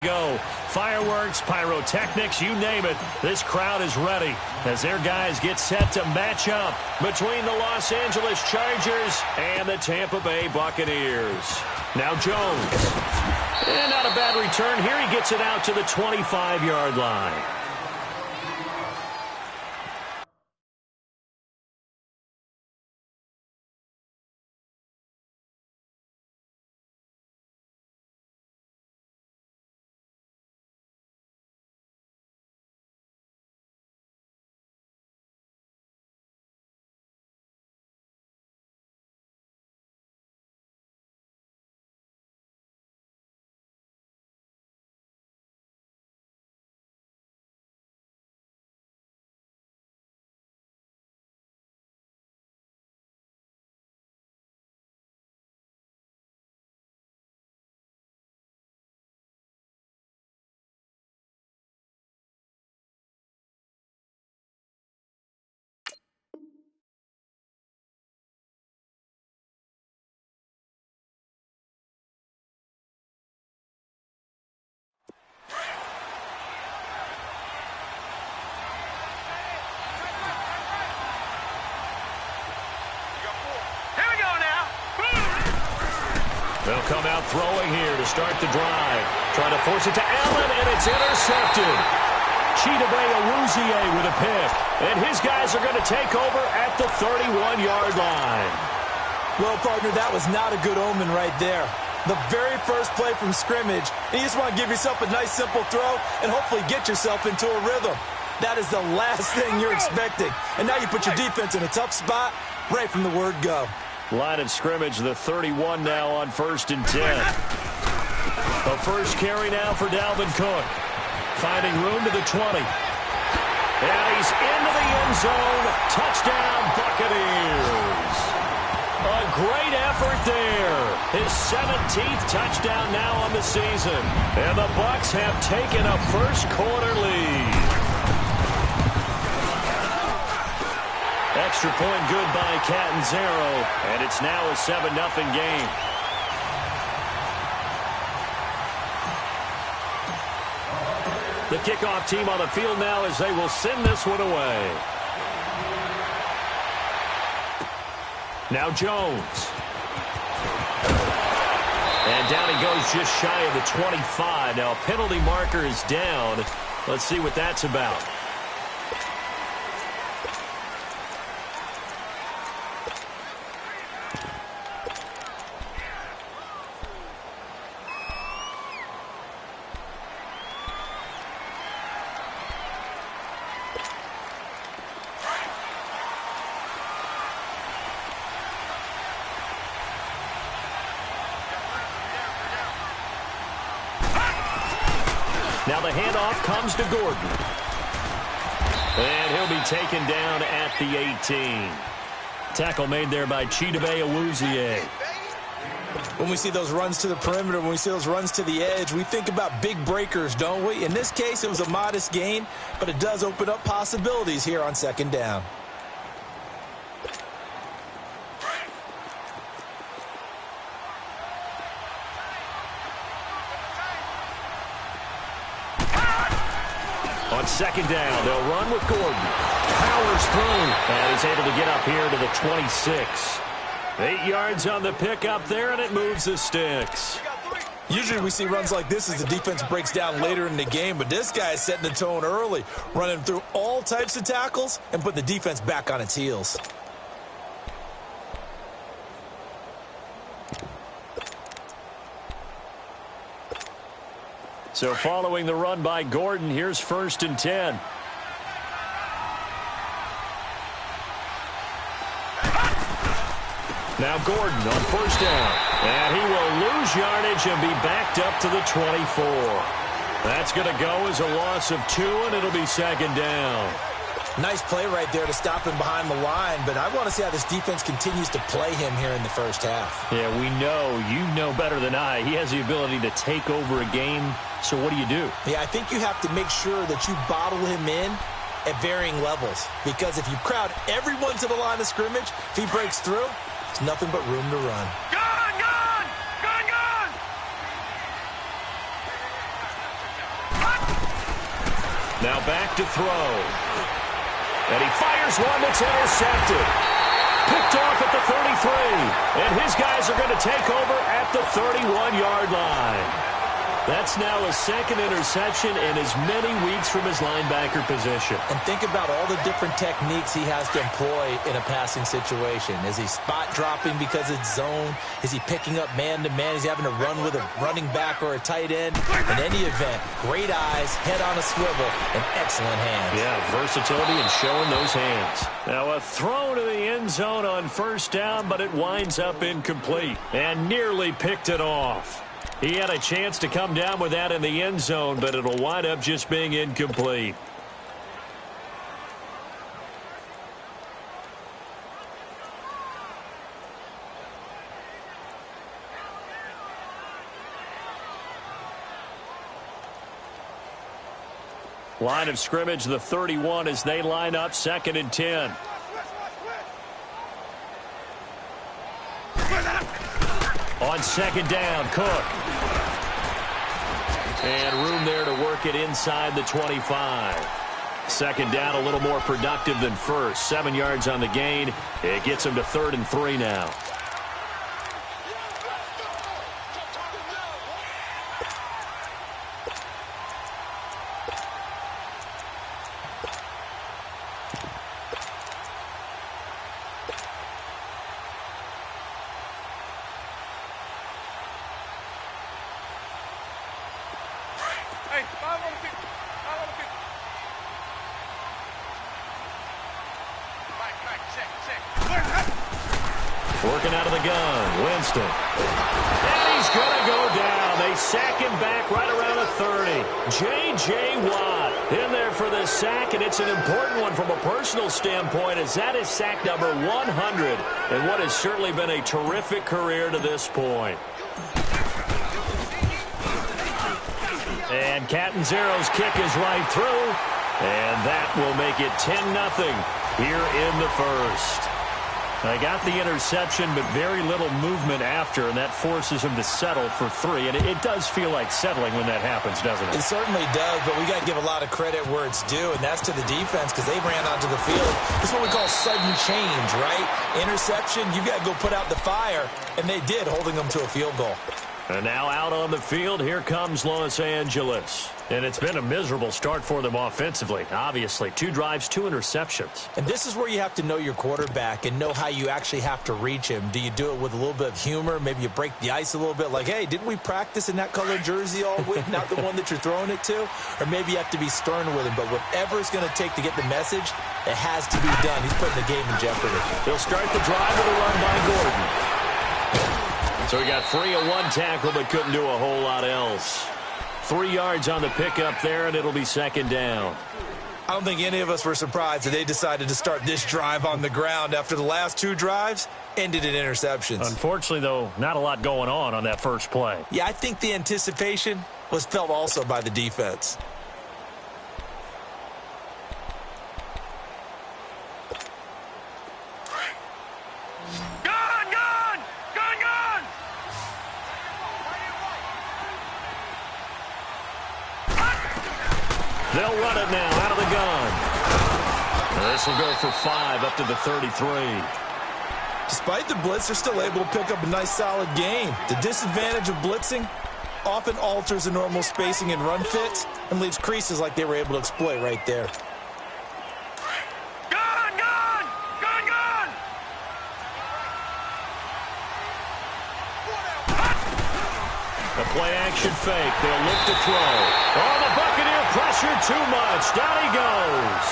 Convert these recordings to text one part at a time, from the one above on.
Go. Fireworks, pyrotechnics, you name it. This crowd is ready as their guys get set to match up between the Los Angeles Chargers and the Tampa Bay Buccaneers. Now Jones. And not a bad return here. He gets it out to the 25-yard line. They'll come out throwing here to start the drive. Trying to force it to Allen, and it's intercepted. Chidobe with a pick. And his guys are going to take over at the 31-yard line. Well, partner, that was not a good omen right there. The very first play from scrimmage, and you just want to give yourself a nice, simple throw and hopefully get yourself into a rhythm. That is the last thing you're expecting. And now you put your defense in a tough spot right from the word go. Line of scrimmage, the 31 now on 1st and 10. The first carry now for Dalvin Cook. Finding room to the 20. And he's into the end zone. Touchdown, Buccaneers. A great effort there. His 17th touchdown now on the season. And the Bucs have taken a first-quarter lead. Extra point good by Catanzaro, and it's now a 7-0 game. The kickoff team on the field now as they will send this one away. Now Jones. And down he goes just shy of the 25. Now a penalty marker is down. Let's see what that's about. Now the handoff comes to Gordon. And he'll be taken down at the 18. Tackle made there by Chidobe Awuzie. When we see those runs to the perimeter, when we see those runs to the edge, we think about big breakers, don't we? In this case, it was a modest gain, but it does open up possibilities here on 2nd down. On 2nd down, they'll run with Gordon. Powers through, and he's able to get up here to the 26. 8 yards on the pickup there, and it moves the sticks. Usually we see runs like this as the defense breaks down later in the game, but this guy is setting the tone early, running through all types of tackles and putting the defense back on its heels. So following the run by Gordon, here's 1st and 10. Now Gordon on 1st down. And he will lose yardage and be backed up to the 24. That's going to go as a loss of 2, and it'll be 2nd down. Nice play right there to stop him behind the line, but I want to see how this defense continues to play him here in the first half. Yeah, we know. You know better than I. He has the ability to take over a game. So what do you do? Yeah, I think you have to make sure that you bottle him in at varying levels. Because if you crowd everyone to the line of scrimmage, if he breaks through, it's nothing but room to run. Gone! Gone! Gone! Gone! Now back to throw. And he fires one that's intercepted. Picked off at the 33. And his guys are going to take over at the 31-yard line. That's now his second interception in as many weeks from his linebacker position. And think about all the different techniques he has to employ in a passing situation. Is he spot dropping because it's zone? Is he picking up man-to-man? Is he having to run with a running back or a tight end? In any event, great eyes, head on a swivel, and excellent hands. Yeah, versatility and showing those hands. Now a throw to the end zone on first down, but it winds up incomplete and nearly picked it off. He had a chance to come down with that in the end zone, but it'll wind up just being incomplete. Line of scrimmage, the 31 as they line up 2nd and 10. On 2nd down, Cook. And room there to work it inside the 25. 2nd down, a little more productive than first. 7 yards on the gain. It gets him to 3rd and 3 now. Working out of the gun, Winston. And he's going to go down. They sack him back right around the 30. J.J. Watt in there for the sack, and it's an important one from a personal standpoint, as that is sack number 100 in what has certainly been a terrific career to this point. And Catanzaro's kick is right through, and that will make it 10-0 here in the first. They got the interception, but very little movement after, and that forces him to settle for 3. And it does feel like settling when that happens, doesn't it? It certainly does, but we got to give a lot of credit where it's due, and that's to the defense, because they ran onto the field. This is what we call sudden change, right? Interception, you got to go put out the fire, and they did, holding them to a field goal. And now out on the field, here comes Los Angeles. And it's been a miserable start for them offensively. Obviously, 2 drives, 2 interceptions. And this is where you have to know your quarterback and know how you actually have to reach him. Do you do it with a little bit of humor? Maybe you break the ice a little bit, like, hey, didn't we practice in that colored jersey all week, not the one that you're throwing it to? Or maybe you have to be stern with him. But whatever it's going to take to get the message, it has to be done. He's putting the game in jeopardy. He'll start the drive with a run by Gordon. So he got free of 1 tackle, but couldn't do a whole lot else. 3 yards on the pickup there, and it'll be 2nd down. I don't think any of us were surprised that they decided to start this drive on the ground after the last 2 drives ended in interceptions. Unfortunately, though, not a lot going on that first play. Yeah, I think the anticipation was felt also by the defense. They'll run it now out of the gun. This will go for 5 up to the 33. Despite the blitz, they're still able to pick up a nice solid gain. The disadvantage of blitzing often alters the normal spacing and run fits and leaves creases like they were able to exploit right there. The play-action fake. They'll look to throw. Oh, the Buccaneer pressure too much. Down he goes.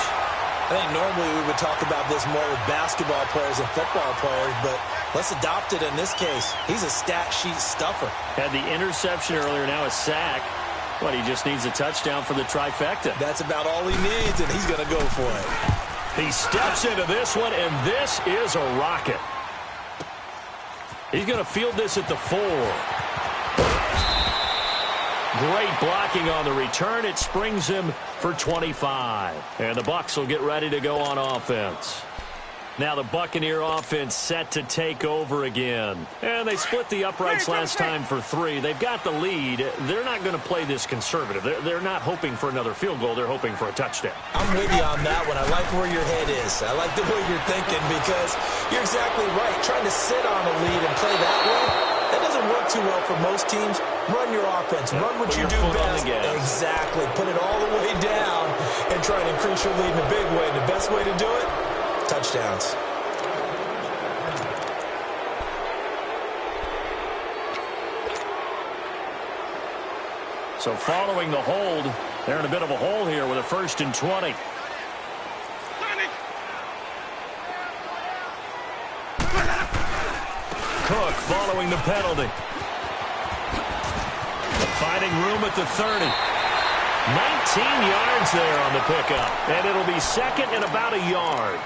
I think normally we would talk about this more with basketball players and football players, but let's adopt it in this case. He's a stat sheet stuffer. Had the interception earlier, now a sack. But he just needs a touchdown for the trifecta. That's about all he needs, and he's going to go for it. He steps into this one, and this is a rocket. He's going to field this at the 4. Great blocking on the return. It springs him for 25. And the Bucs will get ready to go on offense. Now the Buccaneer offense set to take over again. And they split the uprights last time for 3. They've got the lead. They're not going to play this conservative. They're not hoping for another field goal. They're hoping for a touchdown. I'm with you on that one. I like where your head is. I like the way you're thinking because you're exactly right. Trying to sit on a lead and play that way, that doesn't work too well for most teams. Run your offense. Run what you do best. Exactly. Put it all the way down and try to increase your lead in a big way. And the best way to do it, touchdowns. So following the hold, they're in a bit of a hole here with a 1st and 20. Cook following the penalty. Finding room at the 30. 19 yards there on the pickup. And it'll be 2nd and about a yard.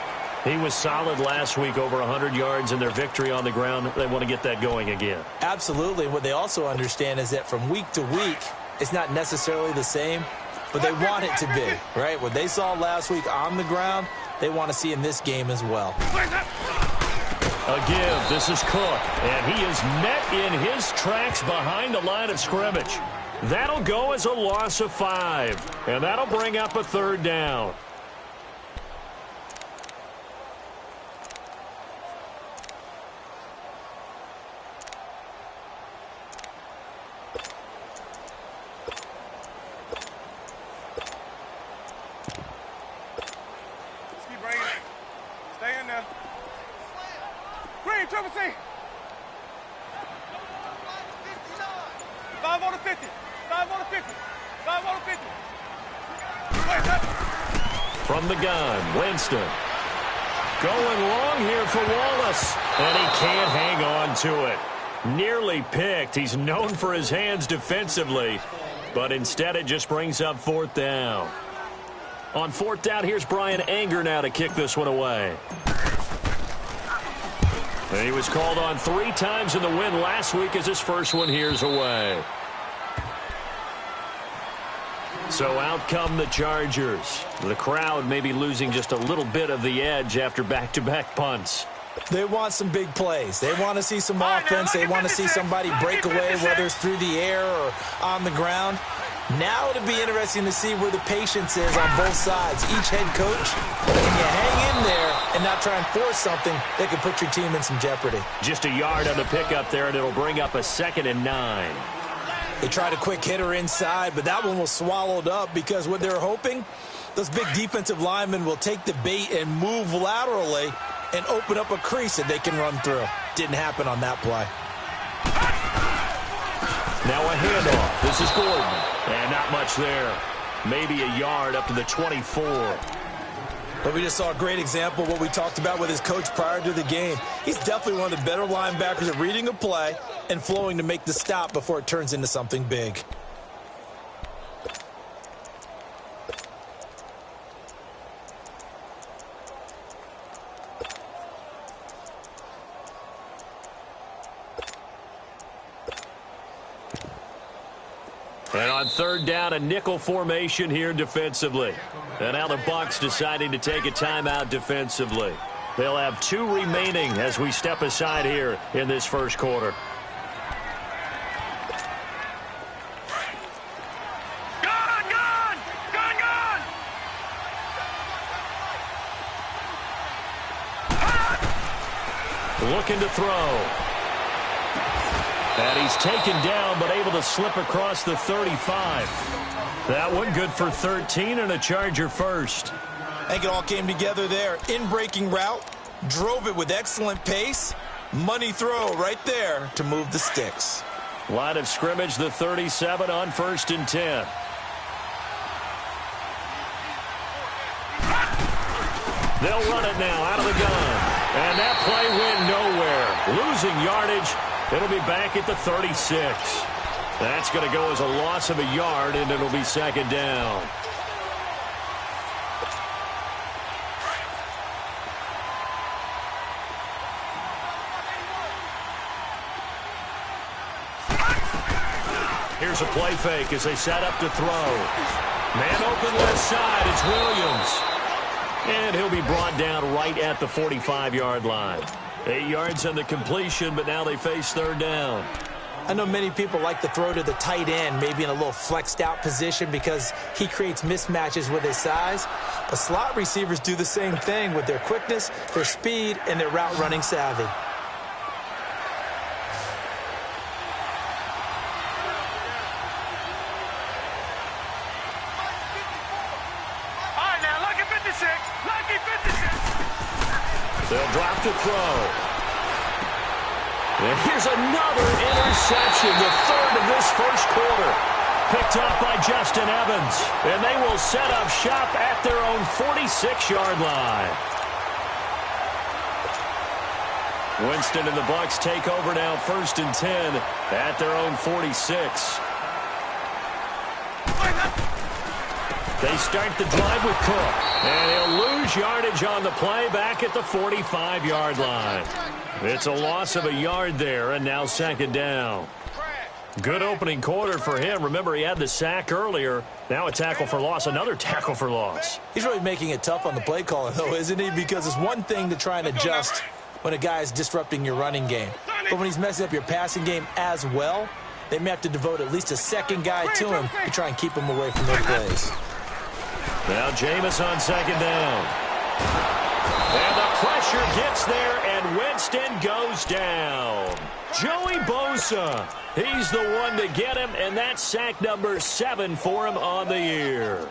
He was solid last week, over 100 yards in their victory on the ground. They want to get that going again. Absolutely. What they also understand is that from week to week, it's not necessarily the same, but they want it to be, right? What they saw last week on the ground, they want to see in this game as well. A give. This is Cook, and he is met in his tracks behind the line of scrimmage. That'll go as a loss of 5, and that'll bring up a 3rd down. Stay in there. Green, triple C. 5 on the 50. 5 on the 50. 5 on the 50. From the gun, Winston. Going long here for Wallace. And he can't hang on to it. Nearly picked. He's known for his hands defensively. But instead it just brings up 4th down. On 4th down, here's Brian Anger now to kick this one away. And he was called on 3 times in the win last week as his first one here's away. So out come the Chargers. The crowd may be losing just a little bit of the edge after back-to-back punts. They want some big plays. They want to see some offense. They want to see somebody break away, whether it's through the air or on the ground. Now it'll be interesting to see where the patience is on both sides. Each head coach, can you hang in there and not try and force something that could put your team in some jeopardy? Just a yard on the pickup there, and it'll bring up a 2nd and 9. They tried a quick hitter inside, but that one was swallowed up because what they're hoping, those big defensive linemen will take the bait and move laterally and open up a crease that they can run through. Didn't happen on that play. Now a handoff. This is Gordon. And not much there. Maybe a yard up to the 24. But we just saw a great example of what we talked about with his coach prior to the game. He's definitely one of the better linebackers at reading a play and flowing to make the stop before it turns into something big. And on 3rd down, a nickel formation here defensively. And now the Bucs deciding to take a timeout defensively. They'll have 2 remaining as we step aside here in this first quarter. Looking to throw. And he's taken down, but able to slip across the 35. That one good for 13 and a Charger first. I think it all came together there. In-breaking route, drove it with excellent pace. Money throw right there to move the sticks. Line of scrimmage, the 37 on 1st and 10. They'll run it now out of the gun. And that play went nowhere. Losing yardage. It'll be back at the 36. That's going to go as a loss of a yard, and it'll be 2nd down. Here's a play fake as they set up to throw. Man open left side. It's Williams. And he'll be brought down right at the 45-yard line. 8 yards on the completion, but now they face third down. I know many people like to throw to the tight end, maybe in a little flexed out position because he creates mismatches with his size. But slot receivers do the same thing with their quickness, their speed, and their route running savvy. All right, now, lucky 56. Lucky 56. They'll drop to throw. And here's another interception, the third of this first quarter. Picked up by Justin Evans. And they will set up shop at their own 46-yard line. Winston and the Bucs take over now, 1st and 10 at their own 46. They start the drive with Cook. And he'll lose yardage on the play back at the 45-yard line. It's a loss of a yard there, and now 2nd down. Good opening quarter for him. Remember, he had the sack earlier. Now a tackle for loss, another tackle for loss. He's really making it tough on the play caller, though, isn't he? Because it's one thing to try and adjust when a guy is disrupting your running game. But when he's messing up your passing game as well, they may have to devote at least a second guy to him to try and keep him away from their plays. Now Jameis on 2nd down. And the pressure gets there, and Winston goes down. Joey Bosa, he's the one to get him, and that's sack number 7 for him on the year.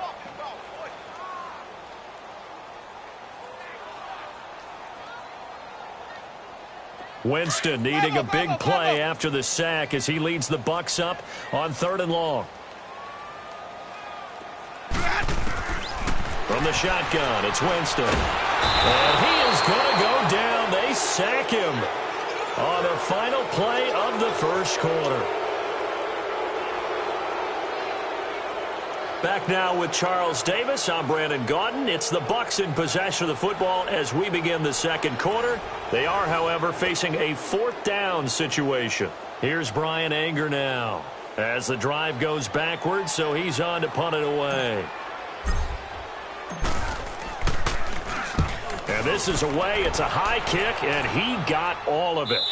Winston needing a big play after the sack as he leads the Bucs up on 3rd and long. From the shotgun, it's Winston. And he is going to go down. They sack him on the final play of the first quarter. Back now with Charles Davis. I'm Brandon Gaudin. It's the Bucs in possession of the football as we begin the second quarter. They are, however, facing a 4th down situation. Here's Brian Anger now as the drive goes backwards, so he's on to punt it away. And this is away. It's a high kick, and he got all of it.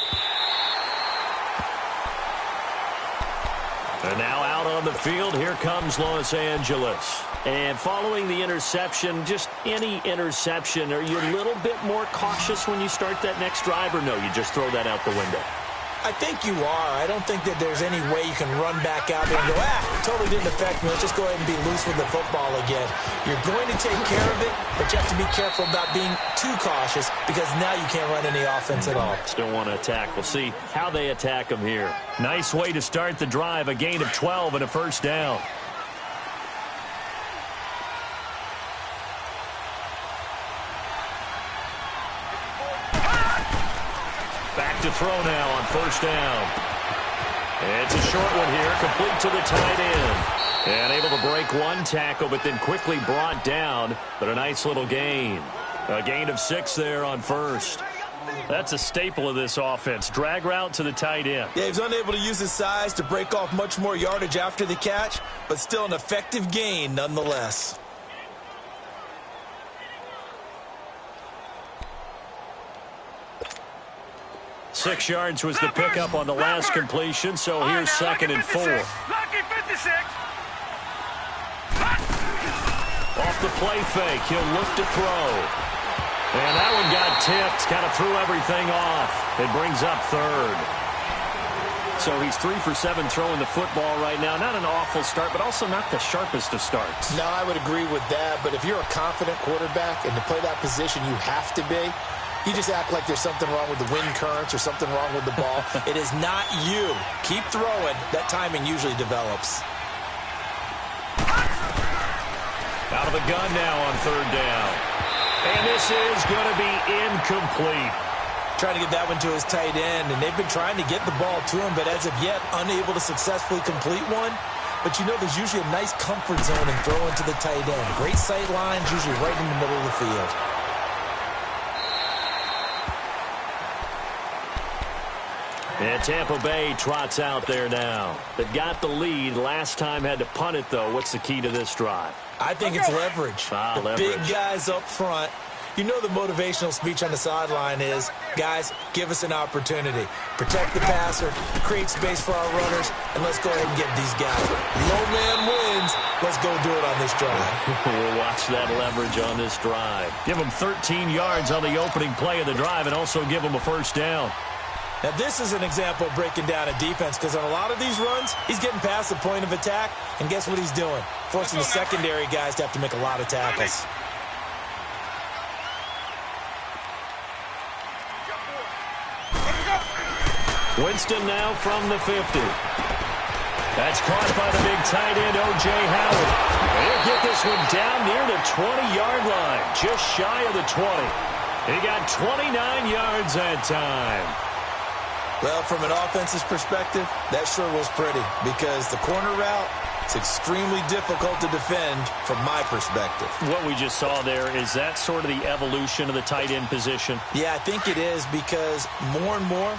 And now out on the field, here comes Los Angeles. And following the interception, just any interception, are you a little bit more cautious when you start that next drive, or no, you just throw that out the window? I think you are. I don't think that there's any way you can run back out there and go, totally didn't affect me. Let's just go ahead and be loose with the football again. You're going to take care of it, but you have to be careful about being too cautious because now you can't run any offense at all. Still want to attack. We'll see how they attack them here. Nice way to start the drive. A gain of 12 and a 1st down. Back to throw now on 1st down. It's a short one here, complete to the tight end. And able to break one tackle, but then quickly brought down. But a nice little gain. A gain of 6 there on 1st. That's a staple of this offense. Drag route to the tight end. Yeah, he's unable to use his size to break off much more yardage after the catch, but still an effective gain nonetheless. Six yards was the pickup on the last completion, so here's 2nd and 4. Lucky 56. Off the play fake, he'll look to throw. And that one got tipped, kind of threw everything off. It brings up 3rd. So he's 3 for 7 throwing the football right now. Not an awful start, but also not the sharpest of starts. No, I would agree with that. But if you're a confident quarterback and to play that position, you have to be. You just act like there's something wrong with the wind currents or something wrong with the ball. It is not you. Keep throwing. That timing usually develops. Out of the gun now on 3rd down. And this is going to be incomplete. Trying to get that one to his tight end, and they've been trying to get the ball to him, but as of yet, unable to successfully complete one. But you know there's usually a nice comfort zone in throwing to the tight end. Great sight lines, usually right in the middle of the field. And Tampa Bay trots out there now. They've got the lead. Last time had to punt it, though. What's the key to this drive? I think it's leverage. Leverage. Big guys up front. You know the motivational speech on the sideline is, guys, give us an opportunity. Protect the passer, create space for our runners, and let's go ahead and get these guys. Low man wins. Let's go do it on this drive. We'll watch that leverage on this drive. Give them 13 yards on the opening play of the drive and also give them a first down. Now, this is an example of breaking down a defense because on a lot of these runs, he's getting past the point of attack, and guess what he's doing? Forcing the secondary guys to have to make a lot of tackles. Winston now from the 50. That's caught by the big tight end, O.J. Howard. He'll get this one down near the 20-yard line, just shy of the 20. He got 29 yards that time. Well, from an offense's perspective, that sure was pretty because the corner route is extremely difficult to defend from my perspective. What we just saw there, is that sort of the evolution of the tight end position? Yeah, I think it is because more and more,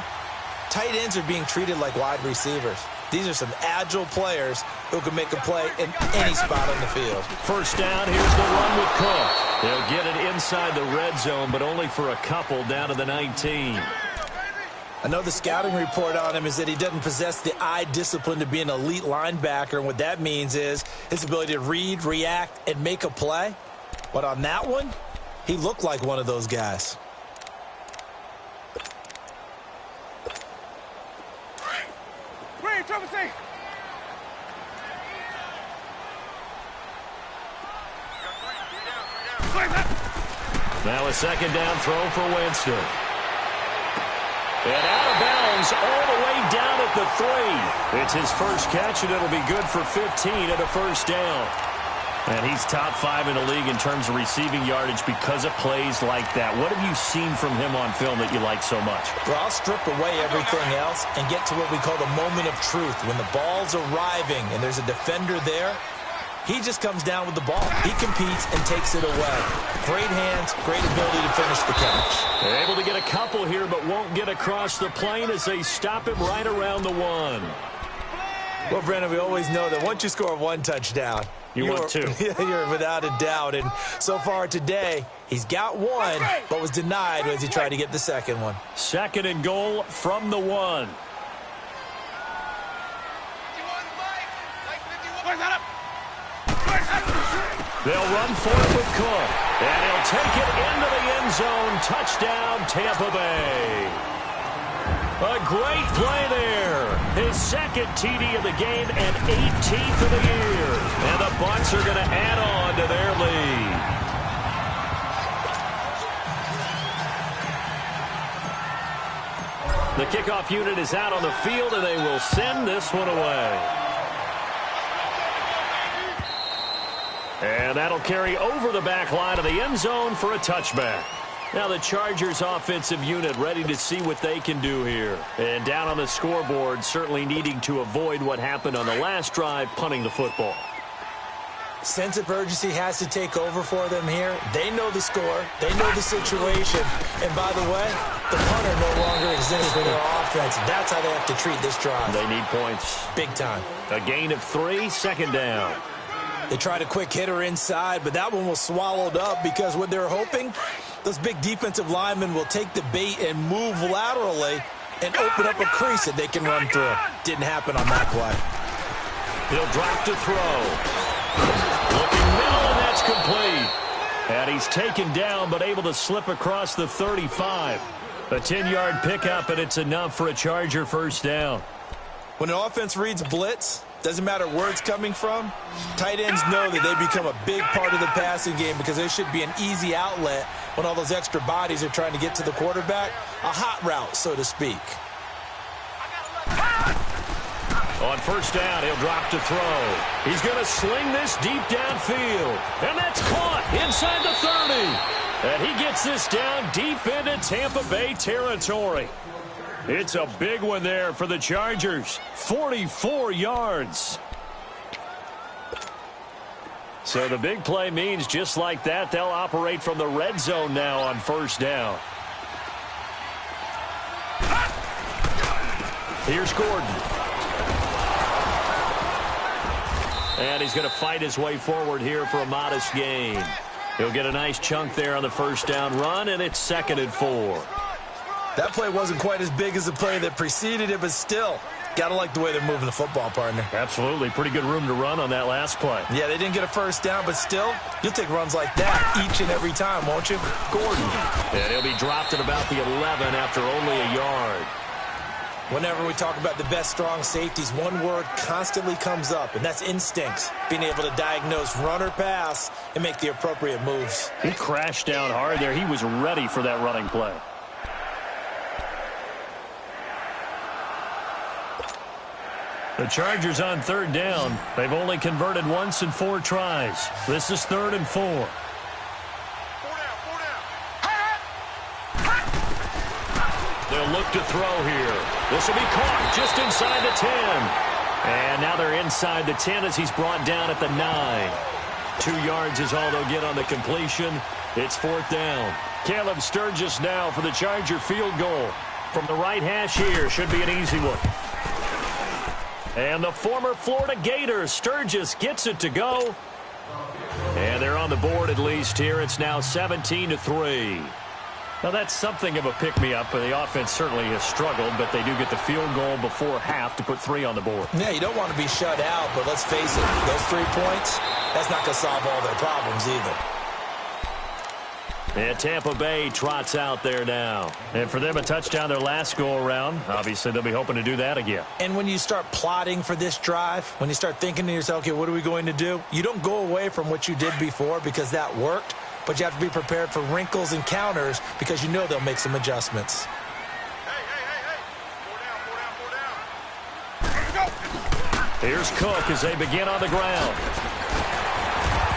tight ends are being treated like wide receivers. These are some agile players who can make a play in any spot on the field. First down, here's the run with Cook. They'll get it inside the red zone, but only for a couple down to the 19. I know the scouting report on him is that he doesn't possess the eye discipline to be an elite linebacker, and what that means is his ability to read, react, and make a play. But on that one, he looked like one of those guys. Now a second down throw for Winston. And out of bounds all the way down at the 3. It's his first catch, and it'll be good for 15 at a first down. And he's top 5 in the league in terms of receiving yardage because of plays like that. What have you seen from him on film that you like so much? Well, I'll strip away everything else and get to what we call the moment of truth. When the ball's arriving and there's a defender there, he just comes down with the ball. He competes and takes it away. Great hands, great ability to finish the catch. They're able to get a couple here, but won't get across the plane as they stop him right around the 1. Well, Brandon, we always know that once you score one touchdown, you want two. You're without a doubt. And so far today, he's got one, but was denied as he tried to get the second one. Second and goal from the 1. They'll run for it with Cook. And he'll take it into the end zone. Touchdown, Tampa Bay. A great play there. His second TD of the game and 18th of the year. And the Bucs are going to add on to their lead. The kickoff unit is out on the field, and they will send this one away. And that'll carry over the back line of the end zone for a touchback. Now the Chargers offensive unit ready to see what they can do here. And down on the scoreboard, certainly needing to avoid what happened on the last drive, punting the football. Sense of urgency has to take over for them here. They know the score. They know the situation. And by the way, the punter no longer exists for their offense. That's how they have to treat this drive. They need points. Big time. A gain of 3, second down. They tried a quick hitter inside, but that one was swallowed up because what they're hoping, those big defensive linemen will take the bait and move laterally and open up a crease that they can run through. Didn't happen on that play. He'll drop to throw. Looking middle, and that's complete. And he's taken down, but able to slip across the 35. A 10-yard pickup, and it's enough for a Charger first down. When an offense reads blitz, doesn't matter where it's coming from, tight ends know that they become a big part of the passing game because there should be an easy outlet when all those extra bodies are trying to get to the quarterback. A hot route, so to speak. On first down, he'll drop to throw. He's going to sling this deep downfield. And that's caught inside the 30. And he gets this down deep into Tampa Bay territory. It's a big one there for the Chargers. 44 yards. So the big play means just like that, they'll operate from the red zone now on first down. Here's Gordon. And he's going to fight his way forward here for a modest gain. He'll get a nice chunk there on the first down run, and it's 2nd and 4. That play wasn't quite as big as the play that preceded it, but still, got to like the way they're moving the football, partner. Absolutely. Pretty good room to run on that last play. Yeah, they didn't get a first down, but still, you'll take runs like that each and every time, won't you? Gordon. And he'll be dropped at about the 11 after only a yard. Whenever we talk about the best strong safeties, one word constantly comes up, and that's instincts. Being able to diagnose run or pass and make the appropriate moves. He crashed down hard there. He was ready for that running play. The Chargers on 3rd down. They've only converted once in 4 tries. This is 3rd and 4. They'll look to throw here. This will be caught just inside the 10. And now they're inside the 10 as he's brought down at the 9. 2 yards is all they'll get on the completion. It's 4th down. Caleb Sturgis now for the Charger field goal. From the right hash here, should be an easy one. And the former Florida Gator, Sturgis, gets it to go. And they're on the board at least here. It's now 17-3. Now, that's something of a pick-me-up. The offense certainly has struggled, but they do get the field goal before half to put 3 on the board. Yeah, you don't want to be shut out, but let's face it, those 3 points, that's not going to solve all their problems either. And Tampa Bay trots out there now. And for them, a touchdown their last go-around. Obviously, they'll be hoping to do that again. And when you start plotting for this drive, when you start thinking to yourself, okay, what are we going to do? You don't go away from what you did before because that worked, but you have to be prepared for wrinkles and counters because you know they'll make some adjustments. Here's Cook as they begin on the ground.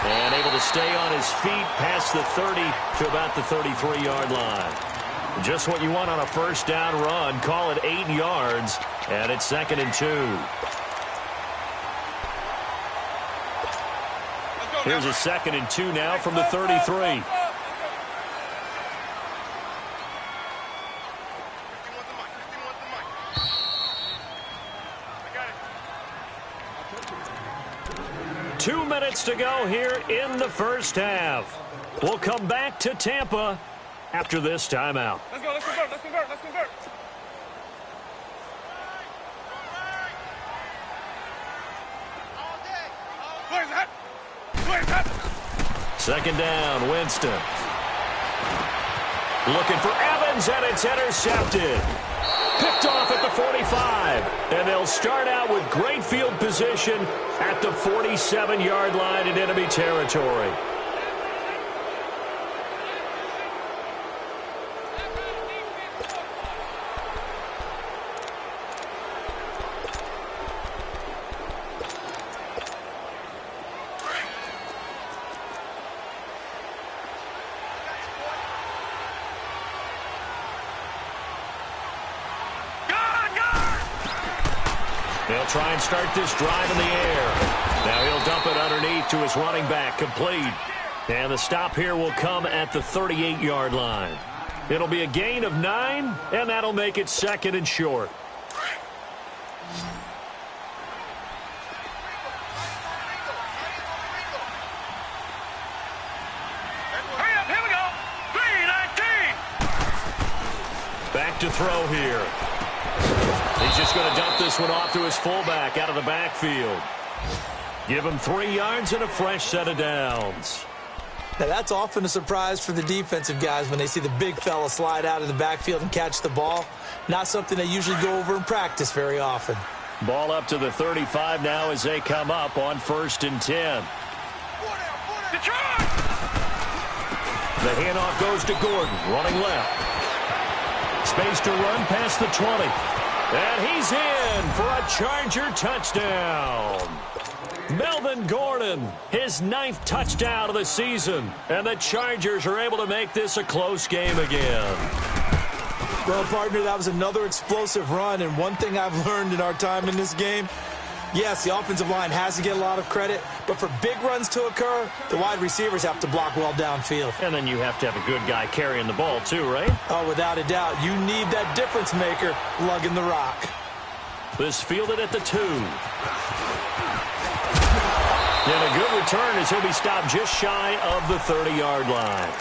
And able to stay on his feet past the 30 to about the 33-yard line. Just what you want on a first down run. Call it 8 yards, and it's 2nd and 2. Here's a 2nd and 2 now from the 33. Two minutes to go here in the first half. We'll come back to Tampa after this timeout. Let's go, let's convert, let's convert, let's convert. Where's that? Where's that? 2nd down, Winston. Looking for Evans, and it's intercepted. Picked off at the 45. And they'll start out with great field position at the 47-yard line in enemy territory. They'll try and start this drive in the air. Now he'll dump it underneath to his running back, complete. And the stop here will come at the 38-yard line. It'll be a gain of 9, and that'll make it 2nd and short. Hurry up, here we go. 3-19. Back to throw here. He's just going to dump this one off to his fullback out of the backfield. Give him 3 yards and a fresh set of downs. Now, that's often a surprise for the defensive guys when they see the big fella slide out of the backfield and catch the ball. Not something they usually go over in practice very often. Ball up to the 35 now as they come up on 1st and 10. Detroit! The handoff goes to Gordon, running left. Space to run past the 20. And he's in for a Charger touchdown. Melvin Gordon, his 9th touchdown of the season. And the Chargers are able to make this a close game again. Well, partner, that was another explosive run. And one thing I've learned in our time in this game, yes, the offensive line has to get a lot of credit. But for big runs to occur, the wide receivers have to block well downfield. And then you have to have a good guy carrying the ball too, right? Oh, without a doubt. You need that difference maker lugging the rock. This fielded at the 2. And a good return as he'll be stopped just shy of the 30-yard line.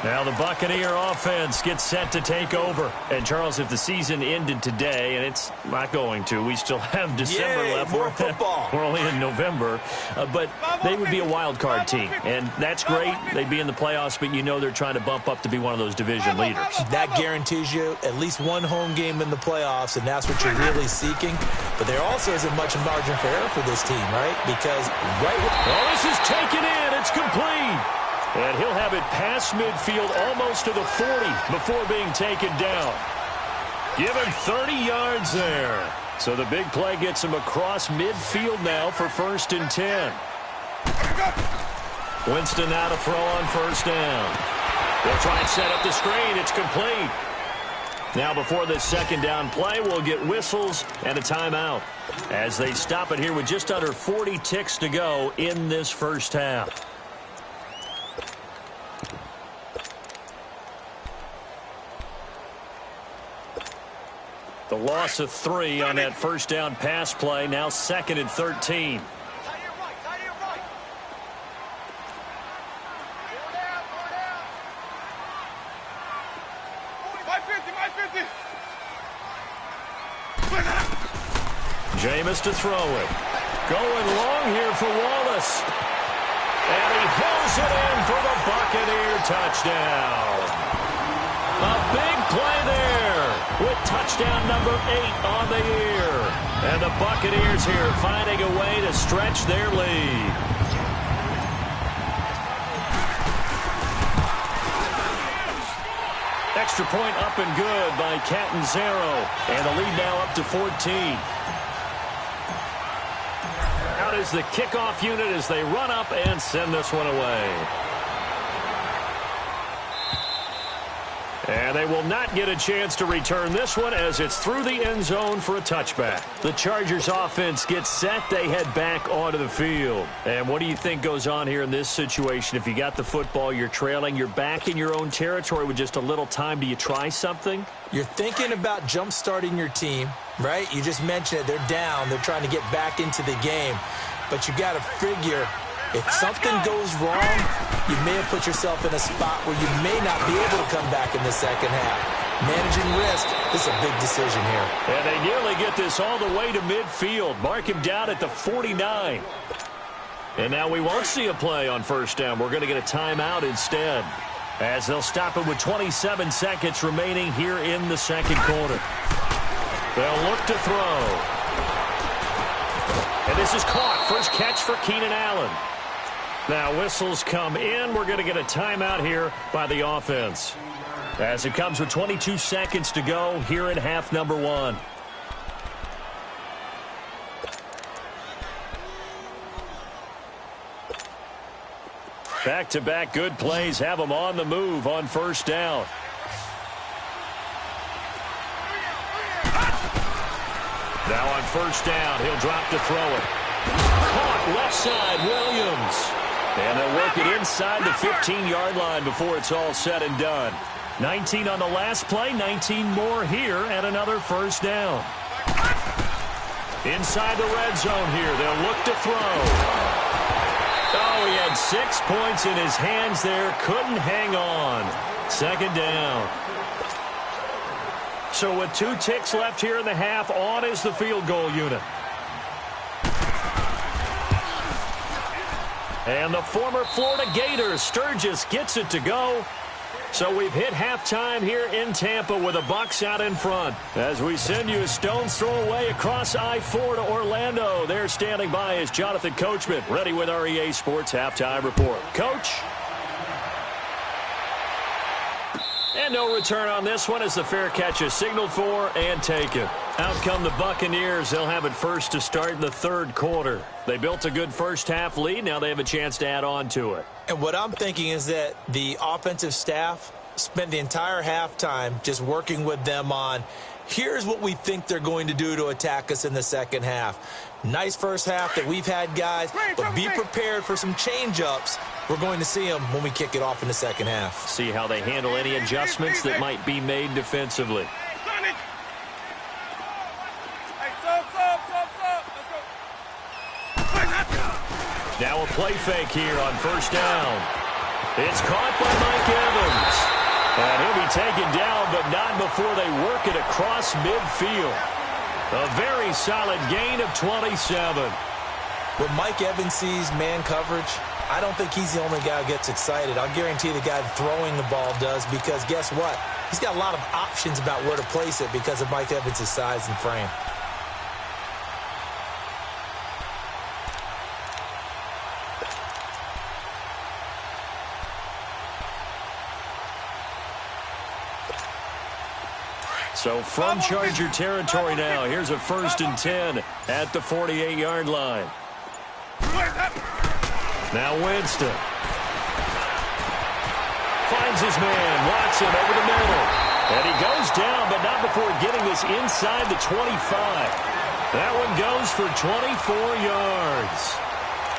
Now the Buccaneer offense gets set to take over. And, Charles, if the season ended today, and it's not going to, we still have December left. More football. We're only in November. But they would be a wild card team. And that's great. They'd be in the playoffs, but you know they're trying to bump up to be one of those division leaders. That guarantees you at least one home game in the playoffs, and that's what you're really seeking. But there also isn't much margin for error for this team, right? Because this is taken in. It's complete. And he'll have it past midfield almost to the 40 before being taken down. Give him 30 yards there. So the big play gets him across midfield now for 1st and 10. Winston now to throw on 1st down. They'll try and set up the screen. It's complete. Now before this 2nd down play, we'll get whistles and a timeout as they stop it here with just under 40 ticks to go in this first half. The loss of 3 on that 1st down pass play. Now 2nd and 13. Jameis to throw it. Going long here for Wallace. And he hauls it in for the Buccaneer touchdown. A big play there with touchdown number 8 on the year. And the Buccaneers here finding a way to stretch their lead. Extra point up and good by Catanzaro. And the lead now up to 14. Out is the kickoff unit as they run up and send this one away. And they will not get a chance to return this one as it's through the end zone for a touchback. The Chargers offense gets set. They head back onto the field. And what do you think goes on here in this situation? If you got the football, you're trailing, you're back in your own territory with just a little time. Do you try something? You're thinking about jump-starting your team, right? You just mentioned it. They're down. They're trying to get back into the game. But you got to figure if something goes wrong, you may have put yourself in a spot where you may not be able to come back in the second half. Managing risk, this is a big decision here. And they nearly get this all the way to midfield. Mark him down at the 49. And now we won't see a play on 1st down. We're going to get a timeout instead, as they'll stop it with 27 seconds remaining here in the 2nd quarter. They'll look to throw. And this is caught. First catch for Keenan Allen. Now whistles come in. We're going to get a timeout here by the offense, as it comes with 22 seconds to go here in half number 1. Back-to-back good plays have them on the move on 1st down. Now on 1st down, he'll drop to throw it. Caught left side, Williams. And they'll work it inside the 15-yard line before it's all said and done. 19 on the last play, 19 more here, and another 1st down. Inside the red zone here, they'll look to throw. Oh, he had 6 points in his hands there, couldn't hang on. 2nd down. So with 2 ticks left here in the half, on is the field goal unit. And the former Florida Gator, Sturgis, gets it to go. So we've hit halftime here in Tampa with the Bucs out in front. As we send you a stone's throw away across I-4 to Orlando. There standing by is Jonathan Coachman, ready with our EA Sports Halftime Report. Coach? And no return on this one as the fair catch is signaled for and taken. Out come the Buccaneers. They'll have it first to start in the 3rd quarter. They built a good first half lead. Now they have a chance to add on to it. And what I'm thinking is that the offensive staff spent the entire halftime just working with them on, here's what we think they're going to do to attack us in the second half. Nice first half that we've had, guys, but be prepared for some change-ups. We're going to see them when we kick it off in the second half. See how they handle any adjustments that might be made defensively. Hey, so. Now a play fake here on first down. It's caught by Mike Evans. And he'll be taken down, but not before they work it across midfield. A very solid gain of 27. When Mike Evans sees man coverage, I don't think he's the only guy who gets excited. I'll guarantee the guy throwing the ball does, because guess what? He's got a lot of options about where to place it because of Mike Evans' size and frame. So from Charger territory now, here's a 1st and 10 at the 48-yard line. Now Winston finds his man, Watson over the middle. And he goes down, but not before getting this inside the 25. That one goes for 24 yards.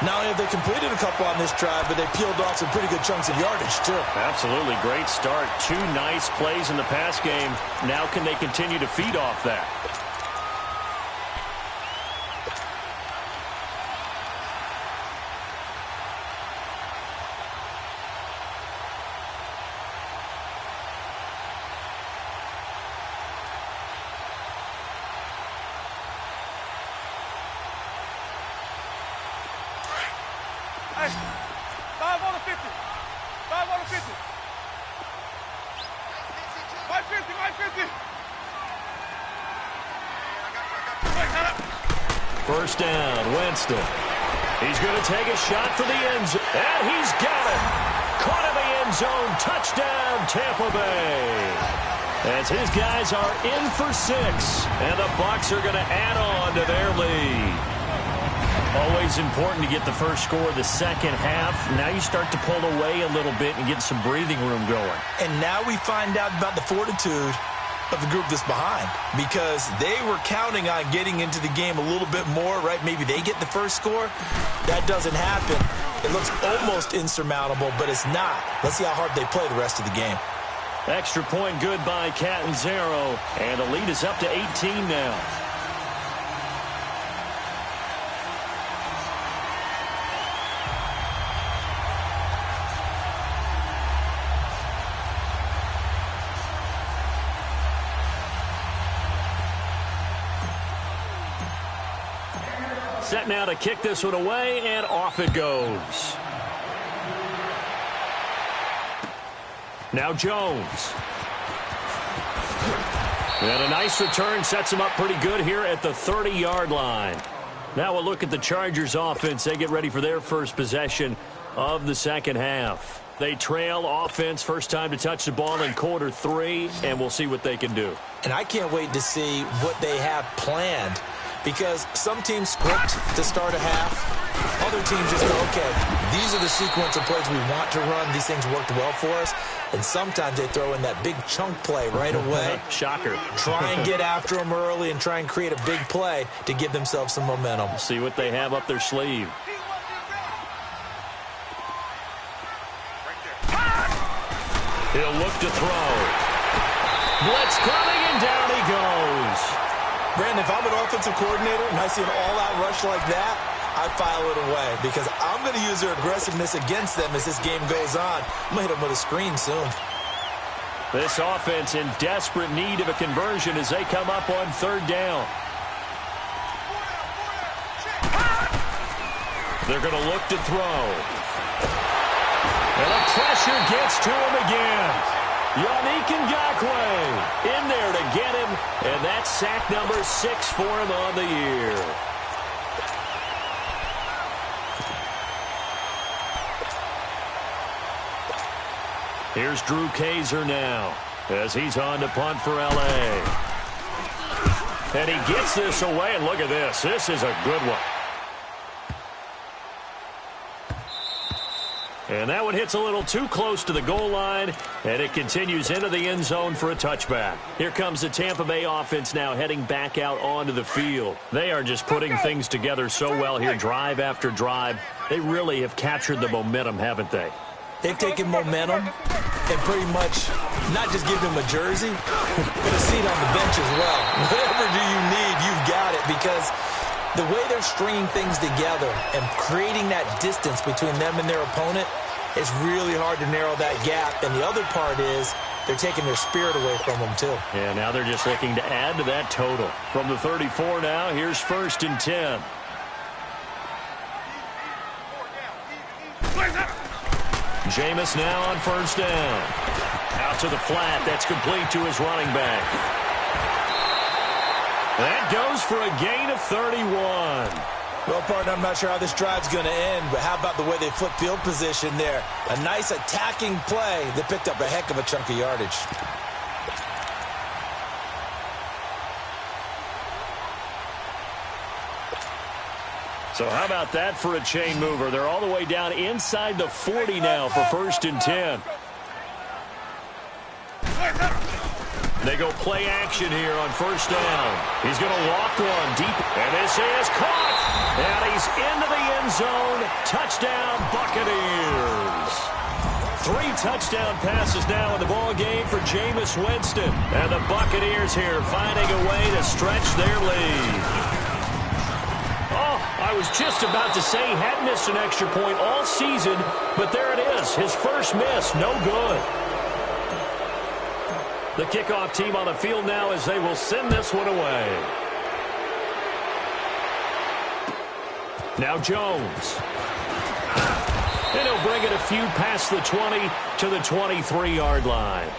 Not only have they completed a couple on this drive, but they peeled off some pretty good chunks of yardage, too. Absolutely. Great start. 2 nice plays in the pass game. Now can they continue to feed off that? Hey, 5 on the 50. 5 on the 50. My 50, my 50. First down, Winston. He's going to take a shot for the end zone. And he's got it. Caught in the end zone. Touchdown, Tampa Bay. As his guys are in for 6. And the Bucs are going to add on to their lead. Always important to get the first score of the second half. Now you start to pull away a little bit and get some breathing room going. And now we find out about the fortitude of the group that's behind, because they were counting on getting into the game a little bit more, right? Maybe they get the first score. That doesn't happen. It looks almost insurmountable, but it's not. Let's see how hard they play the rest of the game. Extra point good by Catanzaro, and the lead is up to 18 now. Set now to kick this one away, and off it goes. Now Jones. And a nice return sets him up pretty good here at the 30-yard line. Now we'll look at the Chargers offense. They get ready for their first possession of the second half. They trail offense, first time to touch the ball in quarter 3, and we'll see what they can do. And I can't wait to see what they have planned, because some teams script to start a half. Other teams just go, okay, these are the sequence of plays we want to run. These things worked well for us. And sometimes they throw in that big chunk play right away. Shocker. Try and get after them early and try and create a big play to give themselves some momentum. See what they have up their sleeve. He'll look to throw. Blitz coming, and down he goes. Brandon, if I'm an offensive coordinator and I see an all-out rush like that, I file it away, because I'm going to use their aggressiveness against them as this game goes on. I'm going to hit them with a screen soon. This offense in desperate need of a conversion as they come up on 3rd down. They're going to look to throw. And the pressure gets to him again. Yannick Ngakoue in there to get him, and that's sack number 6 for him on the year. Here's Drew Kaiser now as he's on to punt for L.A. And he gets this away, and look at this. This is a good one. And that one hits a little too close to the goal line, and it continues into the end zone for a touchback. Here comes the Tampa Bay offense now heading back out onto the field. They are just putting things together so well here, drive after drive. They really have captured the momentum, haven't they? They've taken momentum and pretty much not just give them a jersey, but a seat on the bench as well. Whatever do you need, you've got it, because The way they're stringing things together and creating that distance between them and their opponent, it's really hard to narrow that gap. And the other part is they're taking their spirit away from them, too. Yeah, now they're just looking to add to that total. From the 34 now, here's 1st and 10. Jameis now on 1st down. Out to the flat. That's complete to his running back. That goes for a gain of 31. Well, partner, I'm not sure how this drive's going to end, but how about the way they flip field position there? A nice attacking play that picked up a heck of a chunk of yardage. So how about that for a chain mover? They're all the way down inside the 40 now for 1st and 10. They go play action here on 1st down. He's going to loft one deep. And this is caught. And he's into the end zone. Touchdown, Buccaneers. 3 touchdown passes now in the ball game for Jameis Winston. And the Buccaneers here finding a way to stretch their lead. Oh, I was just about to say he hadn't missed an extra point all season, but there it is. His first miss, no good. The kickoff team on the field now as they will send this one away. Now Jones. And he'll bring it a few past the 20 to the 23-yard line.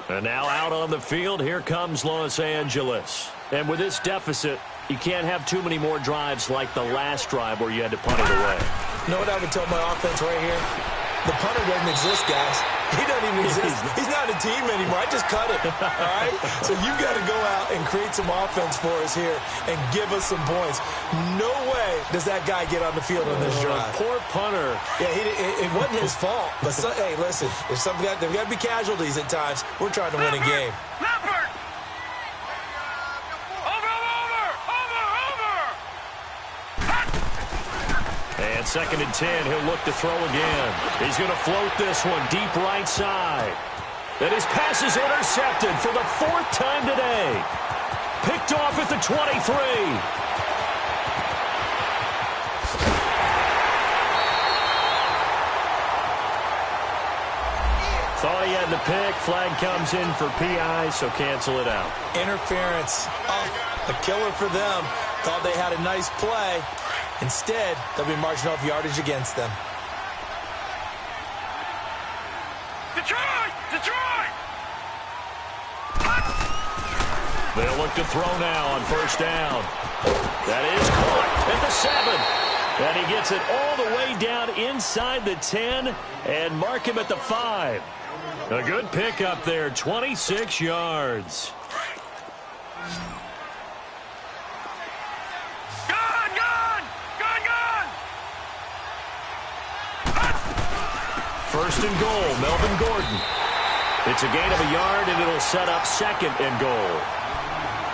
And now out on the field, here comes Los Angeles. And with this deficit, you can't have too many more drives like the last drive where you had to punt it away. You know what I would tell my offense right here? The punter doesn't exist, guys. He doesn't even exist. He's not a team anymore. I just cut it, all right? So you've got to go out and create some offense for us here and give us some points. No way does that guy get on the field on this drive. Poor punter. Yeah, it wasn't his fault. But, hey, listen, there's got to be casualties at times. We're trying to win a game. And 2nd and 10, he'll look to throw again. He's going to float this one deep right side. And his pass is intercepted for the 4th time today. Picked off at the 23. Thought he had the pick. Flag comes in for PI, so cancel it out. Interference. Oh, a killer for them. Thought they had a nice play. Instead, they'll be marching off yardage against them. Detroit! Detroit! They'll look to throw now on 1st down. That is caught at the 7. And he gets it all the way down inside the 10 and mark him at the 5. A good pickup there, 26 yards. First and goal, Melvin Gordon. It's a gain of a yard, and it'll set up 2nd and goal.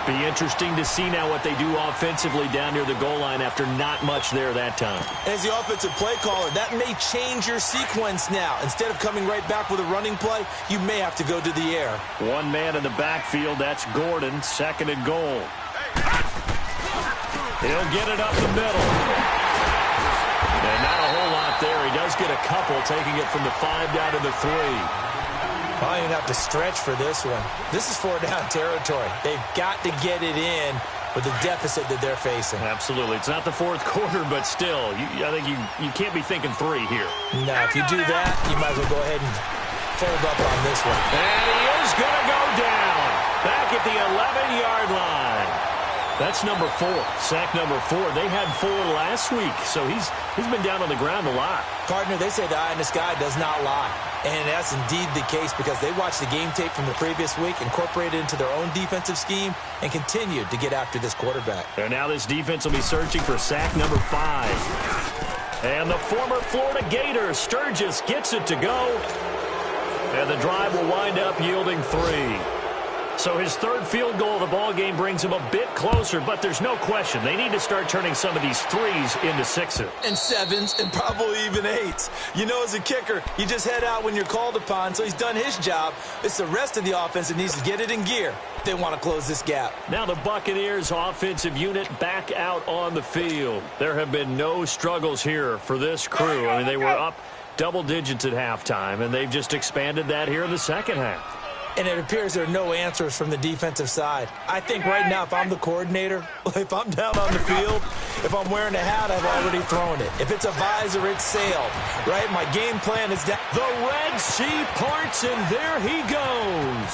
Be interesting to see now what they do offensively down near the goal line after not much there that time. As the offensive play caller, that may change your sequence now. Instead of coming right back with a running play, you may have to go to the air. One man in the backfield, that's Gordon, 2nd and goal. He'll get it up the middle. And not a whole lot there. He does get a couple, taking it from the 5 down to the 3. I don't even have to stretch for this one. This is 4-down territory. They've got to get it in with the deficit that they're facing. Absolutely. It's not the 4th quarter, but still, I think you can't be thinking 3 here. No, if you do that, you might as well go ahead and fold up on this one. And he is going to go down back at the 11-yard line. That's number 4, sack number 4. They had 4 last week, so he's been down on the ground a lot. Partner, they say the eye in the sky does not lie. And that's indeed the case because they watched the game tape from the previous week, incorporated it into their own defensive scheme, and continued to get after this quarterback. And now this defense will be searching for sack number 5. And the former Florida Gator, Sturgis, gets it to go. And the drive will wind up yielding 3. So his third field goal of the ball game brings him a bit closer, but there's no question they need to start turning some of these threes into sixes. And sevens, and probably even eights. You know, as a kicker, you just head out when you're called upon, so he's done his job. It's the rest of the offense that needs to get it in gear if they want to close this gap. Now the Buccaneers offensive unit back out on the field. There have been no struggles here for this crew. I mean, they were up double digits at halftime, and they've just expanded that here in the second half. And it appears there are no answers from the defensive side. I think right now, if I'm the coordinator, if I'm down on the field, if I'm wearing a hat, I've already thrown it. If it's a visor, it's sailed, right? My game plan is down. The Red Sea parts, and there he goes.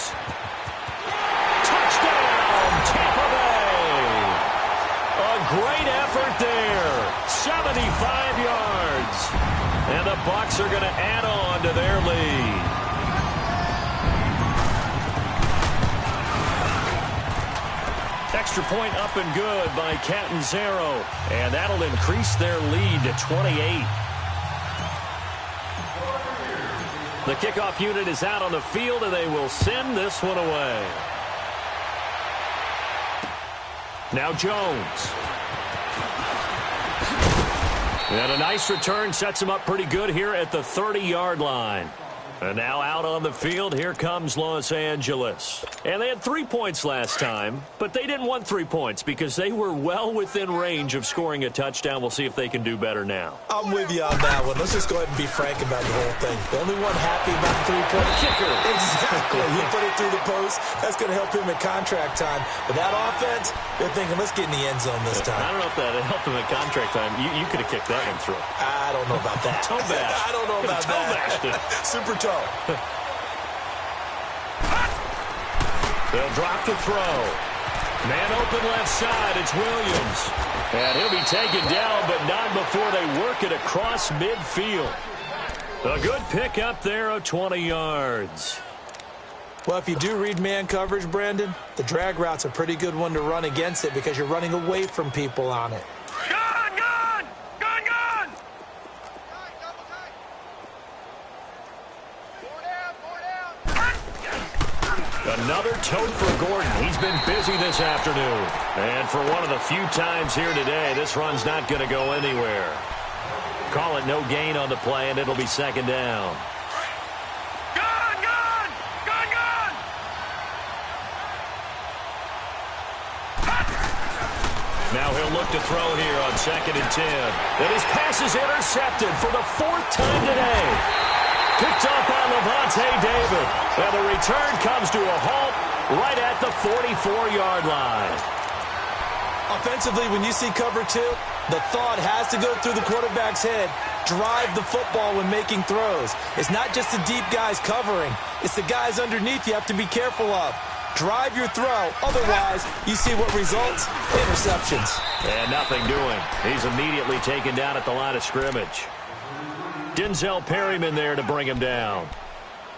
Touchdown, Tampa Bay. A great effort there. 75 yards. And the Bucs are going to add on to their lead. Extra point up and good by Catanzaro. And that'll increase their lead to 28. The kickoff unit is out on the field, and they will send this one away. Now Jones. And a nice return sets him up pretty good here at the 30-yard line. And now out on the field, here comes Los Angeles. And they had 3 points last time, but they didn't want 3 points because they were well within range of scoring a touchdown. We'll see if they can do better now. I'm with you on that one. Let's just go ahead and be frank about the whole thing. The only one happy about the 3-point kicker. Exactly. He put it through the post. That's going to help him at contract time. But that offense, they're thinking, let's get in the end zone this time. I don't know if that helped him at contract time. You could have kicked that one through. I don't know about that. Toe bash. I don't know about that. Super toe. They'll drop the throw. Man open left side. It's Williams. And he'll be taken down, but not before they work it across midfield. A good pick up there of 20 yards. Well, if you do read man coverage, Brandon, the drag route's a pretty good one to run against it because you're running away from people on it. Another tote for Gordon. He's been busy this afternoon. And for one of the few times here today, this run's not going to go anywhere. Call it no gain on the play, and it'll be second down. Now he'll look to throw here on 2nd and 10. And his pass is intercepted for the 4th time today. Picked up by Levante David. And the return comes to a halt right at the 44-yard line. Offensively, when you see cover 2, the thought has to go through the quarterback's head. Drive the football when making throws. It's not just the deep guys covering. It's the guys underneath you have to be careful of. Drive your throw. Otherwise, you see what results? Interceptions. And nothing doing. He's immediately taken down at the line of scrimmage. Denzel Perryman there to bring him down.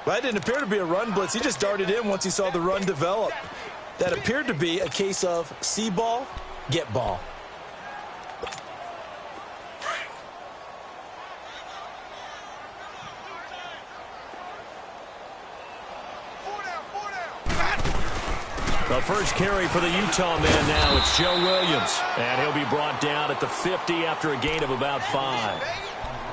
That didn't appear to be a run blitz. He just darted in once he saw the run develop. That appeared to be a case of see ball, get ball. The first carry for the Utah man now. It's Joe Williams. And he'll be brought down at the 50 after a gain of about 5.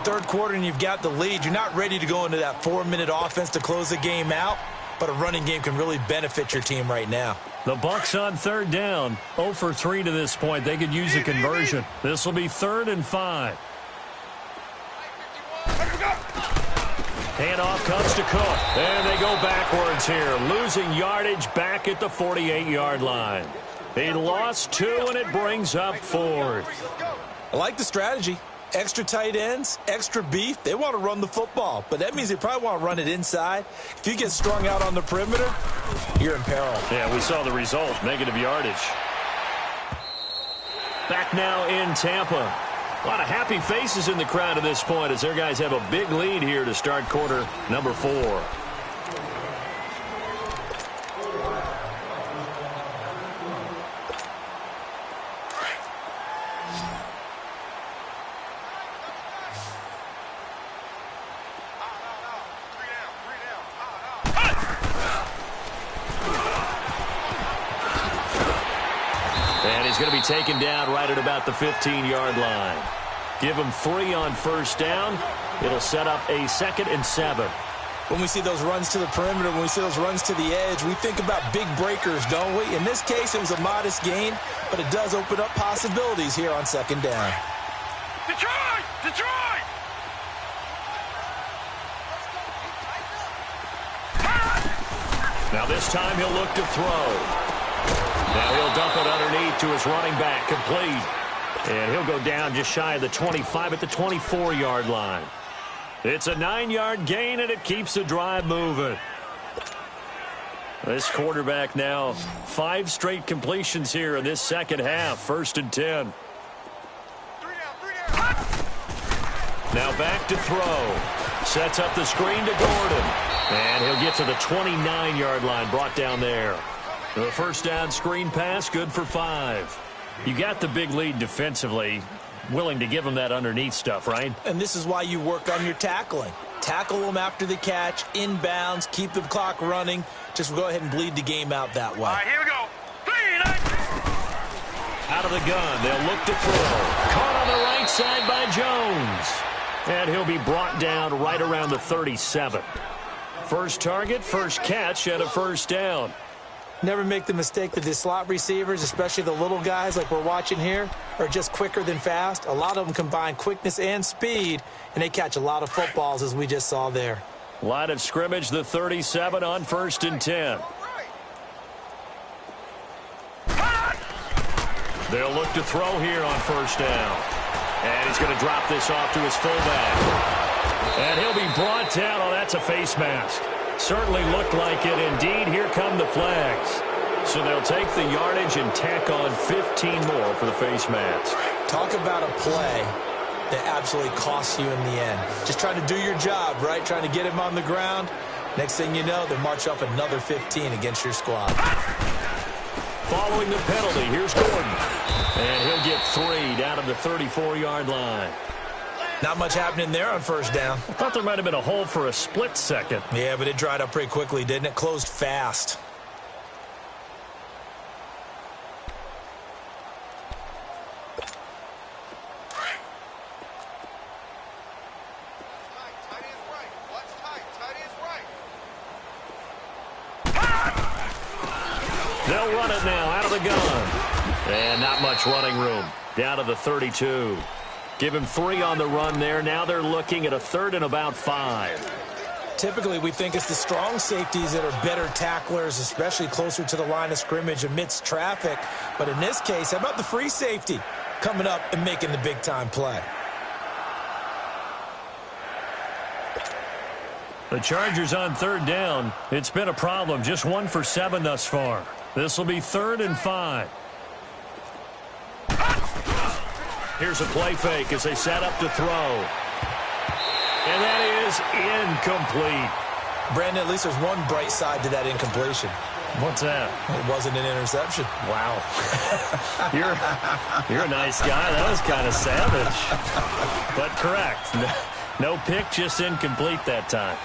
Third quarter and you've got the lead. You're not ready to go into that 4-minute offense to close the game out, but a running game can really benefit your team right now. The Bucs on 3rd down. 0 for 3 to this point. They could use a conversion. This will be 3rd and 5. Handoff comes to Cook. And they go backwards here. Losing yardage back at the 48-yard line. He lost 2, and it brings up 4th. I like the strategy. Extra tight ends, extra beef. They want to run the football, but that means they probably want to run it inside. If you get strung out on the perimeter, you're in peril. Yeah, we saw the result, negative yardage. Back now in Tampa. A lot of happy faces in the crowd at this point as their guys have a big lead here to start quarter number 4. he's going to be taken down right at about the 15-yard line. Give him 3 on first down. It'll set up a 2nd and 7. When we see those runs to the perimeter, when we see those runs to the edge, we think about big breakers, don't we? In this case, it was a modest gain, but it does open up possibilities here on 2nd down. Detroit! Detroit! Now this time he'll look to throw. Now he'll dump it underneath to his running back, complete. And he'll go down just shy of the 25 at the 24-yard line. It's a 9-yard gain, and it keeps the drive moving. This quarterback now 5 straight completions here in this second half. 1st and 10. Now back to throw. Sets up the screen to Gordon. And he'll get to the 29-yard line, brought down there. The first down screen pass, good for 5. You got the big lead defensively. Willing to give him that underneath stuff, right? And this is why you work on your tackling. Tackle them after the catch, inbounds, keep the clock running. Just go ahead and bleed the game out that way. All right, here we go. 3, 9. Out of the gun, they'll look to throw. Caught on the right side by Jones. And he'll be brought down right around the 37. First target, first catch, and a first down. Never make the mistake that the slot receivers, especially the little guys like we're watching here, are just quicker than fast. A lot of them combine quickness and speed, and they catch a lot of footballs, as we just saw there. Line of scrimmage, the 37 on 1st and 10. They'll look to throw here on first down. And he's going to drop this off to his fullback. And he'll be brought down. Oh, that's a face mask. Certainly looked like it. Indeed, here come the flags. So they'll take the yardage and tack on 15 more for the face mask. Talk about a play that absolutely costs you in the end. Just trying to do your job, right? Trying to get him on the ground. Next thing you know, they'll march up another 15 against your squad. Following the penalty, here's Gordon. And he'll get 3 down to the 34-yard line. Not much happening there on first down. I thought there might have been a hole for a split second. Yeah, but it dried up pretty quickly, didn't it? Closed fast. They'll run it now out of the gun. And not much running room. Down to the 32. Give him 3 on the run there. Now they're looking at a 3rd and about 5. Typically, we think it's the strong safeties that are better tacklers, especially closer to the line of scrimmage amidst traffic. But in this case, how about the free safety coming up and making the big-time play? The Chargers on 3rd down. It's been a problem. Just 1 for 7 thus far. This will be 3rd and 5. Here's a play fake as they set up to throw. And that is incomplete. Brandon, at least there's one bright side to that incompletion. What's that? It wasn't an interception. Wow. You're a nice guy. That was kind of savage. But correct. No pick, just incomplete that time.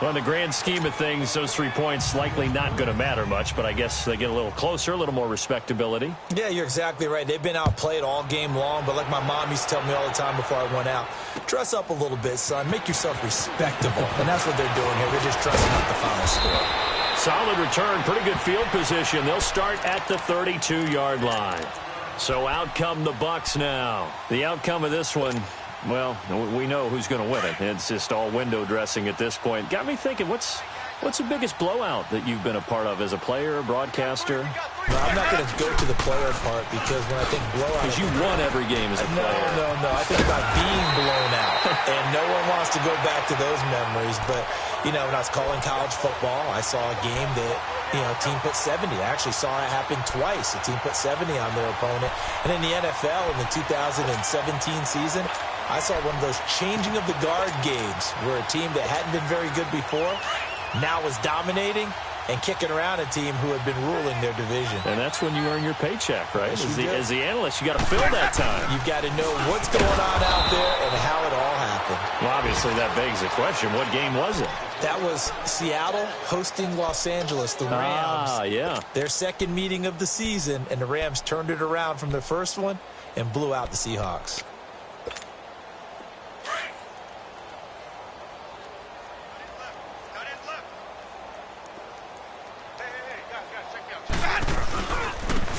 Well, in the grand scheme of things, those 3 points likely not going to matter much, but I guess they get a little closer, a little more respectability. Yeah, you're exactly right. They've been outplayed all game long, but like my mom used to tell me all the time before I went out, dress up a little bit, son. Make yourself respectable. And that's what they're doing here. They're just dressing up the final score. Solid return, pretty good field position. They'll start at the 32-yard line. So out come the Bucs now. The outcome of this one, well, we know who's going to win it. It's just all window dressing at this point. Got me thinking, what's the biggest blowout that you've been a part of as a player, a broadcaster? No, I'm not going to go to the player part because when I think blowout... Because you won every game as a player. No. I think about being blown out. And no one wants to go back to those memories. But, you know, when I was calling college football, I saw a game that, you know, a team put 70. I actually saw it happen twice. A team put 70 on their opponent. And in the NFL in the 2017 season, I saw one of those changing of the guard games where a team that hadn't been very good before now was dominating, and kicking around a team who had been ruling their division. And that's when you earn your paycheck, right? Yes, As the analyst, you got to fill that time. You've got to know what's going on out there and how it all happened. Well, obviously, that begs the question, what game was it? That was Seattle hosting Los Angeles, the Rams. Ah, yeah. Their second meeting of the season, and the Rams turned it around from the first one and blew out the Seahawks.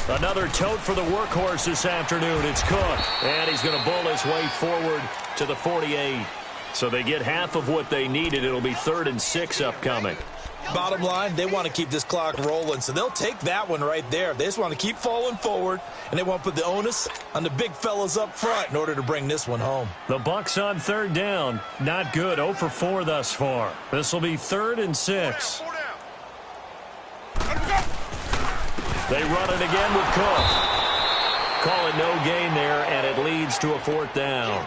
Another tote for the workhorse this afternoon. It's Cook, and he's going to bull his way forward to the 48. So they get half of what they needed. It'll be 3rd and 6 upcoming. Bottom line, they want to keep this clock rolling, so they'll take that one right there. They just want to keep falling forward, and they want to put the onus on the big fellas up front in order to bring this one home. The Bucs on 3rd down. Not good. 0 for 4 thus far. This will be 3rd and 6. They run it again with Cook. Call it no gain there, and it leads to a 4th down.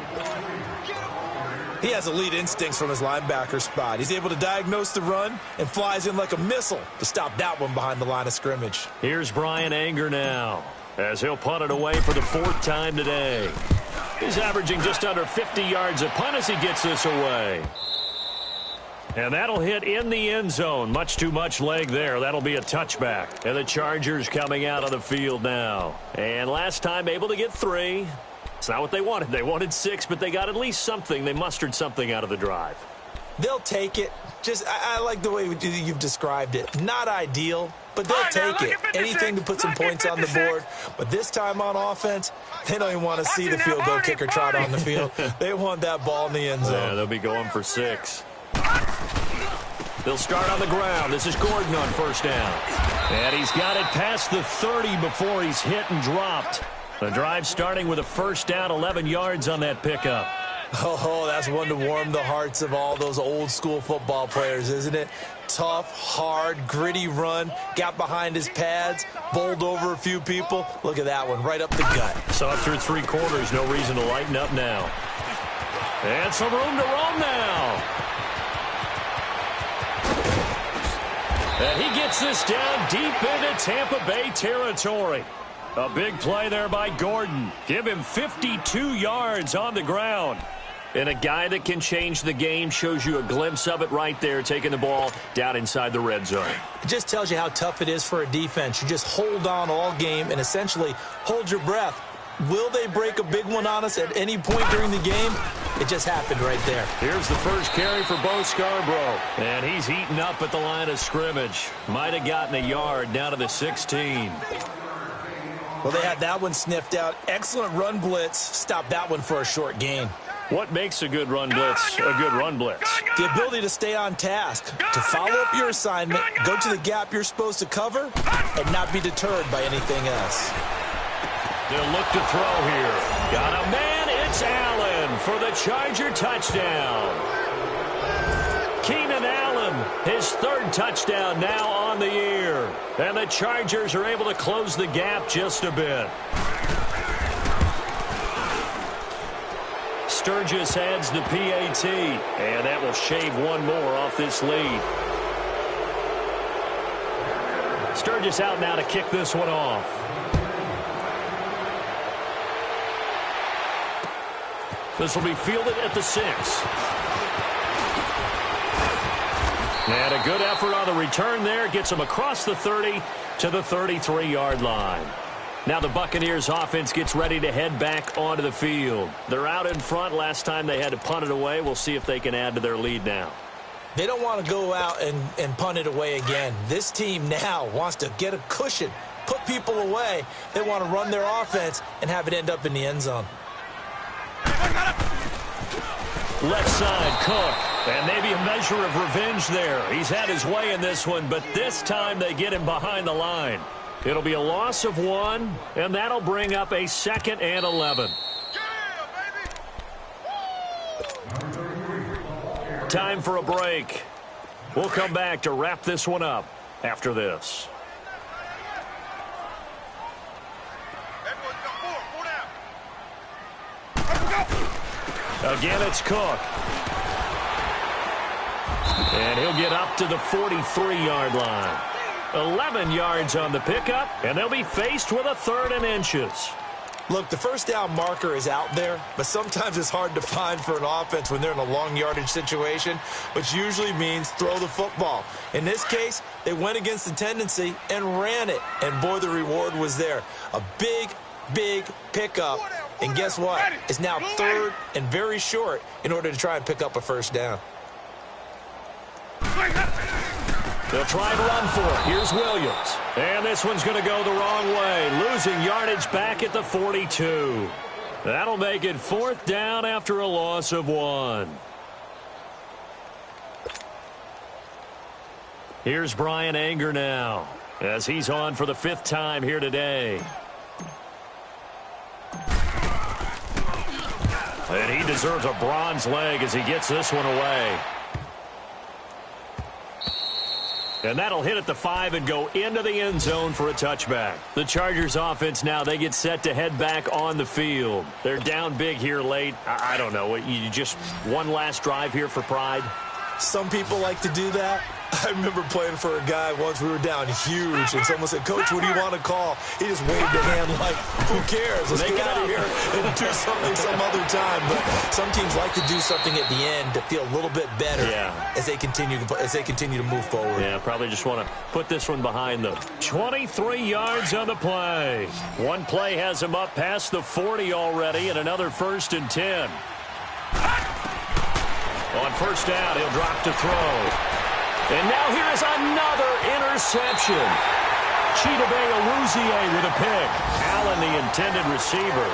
He has elite instincts from his linebacker spot. He's able to diagnose the run and flies in like a missile to stop that one behind the line of scrimmage. Here's Brian Anger now, as he'll punt it away for the 4th time today. He's averaging just under 50 yards a punt as he gets this away. And that'll hit in the end zone. Much too much leg there. That'll be a touchback. And the Chargers coming out on the field now. And last time able to get 3. It's not what they wanted. They wanted 6, but they got at least something. They mustered something out of the drive. They'll take it. I like the way you've described it. Not ideal, but they'll take it. Anything to put some points on the board. But this time on offense, they don't even want to see the field goal kicker trot on the field. They want that ball in the end zone. Yeah, they'll be going for 6. They'll start on the ground. This is Gordon on 1st down. And he's got it past the 30 before he's hit and dropped. The drive starting with a 1st down, 11 yards on that pickup. Oh, that's one to warm the hearts of all those old school football players, isn't it? Tough, hard, gritty run. Got behind his pads, bowled over a few people. Look at that one, right up the gut. Saw it through 3 quarters. No reason to lighten up now. And some room to roam now. And he gets this down deep into Tampa Bay territory. A big play there by Gordon. Give him 52 yards on the ground. And a guy that can change the game, shows you a glimpse of it right there, taking the ball down inside the red zone. It just tells you how tough it is for a defense. You just hold on all game and essentially hold your breath. Will they break a big one on us at any point during the game? It just happened right there. Here's the first carry for Bo Scarborough. And he's eaten up at the line of scrimmage. Might have gotten a yard down to the 16. Well, they had that one sniffed out. Excellent run blitz. Stopped that one for a short gain. What makes a good run blitz a good run blitz? The ability to stay on task, to follow up your assignment, go to the gap you're supposed to cover, and not be deterred by anything else. They'll look to throw here. Got a man. It's Allen for the Charger touchdown. Keenan Allen, his 3rd touchdown now on the year. And the Chargers are able to close the gap just a bit. Sturgis adds the PAT, and that will shave one more off this lead. Sturgis out now to kick this one off. This will be fielded at the 6. And a good effort on the return there. Gets him across the 30 to the 33-yard line. Now the Buccaneers offense gets ready to head back onto the field. They're out in front. Last time they had to punt it away. We'll see if they can add to their lead now. They don't want to go out and punt it away again. This team now wants to get a cushion, put people away. They want to run their offense and have it end up in the end zone. Left side, Cook. And maybe a measure of revenge there. He's had his way in this one, but this time they get him behind the line. It'll be a loss of 1, and that'll bring up a 2nd and 11. Time for a break. We'll come back to wrap this one up after this. Again, it's Cook. And he'll get up to the 43-yard line. 11 yards on the pickup, and they'll be faced with a 3rd and inches. Look, the first down marker is out there, but sometimes it's hard to find for an offense when they're in a long yardage situation, which usually means throw the football. In this case, they went against the tendency and ran it, and boy, the reward was there. A big, big pickup, and guess what? It's now 3rd and very short in order to try and pick up a first down. They'll try and run for it. Here's Williams. And this one's going to go the wrong way, losing yardage back at the 42. That'll make it 4th down after a loss of 1. Here's Brian Anger now, as he's on for the 5th time here today. And he deserves a bronze leg as he gets this one away. And that'll hit at the 5 and go into the end zone for a touchback. The Chargers offense now, they get set to head back on the field. They're down big here late. I don't know. You just one last drive here for pride? Some people like to do that. I remember playing for a guy once. We were down huge, and someone said, "Coach, what do you want to call?" He just waved a hand like, "Who cares? Let's get out of here and do something some other time." But some teams like to do something at the end to feel a little bit better as they continue to move forward. Yeah, probably just want to put this one behind them. 23 yards on the play. One play has him up past the 40 already, and another 1st and 10. On 1st down, he'll drop to throw. And now here is another interception. Chidobe Awuzie with a pick. Allen, the intended receiver.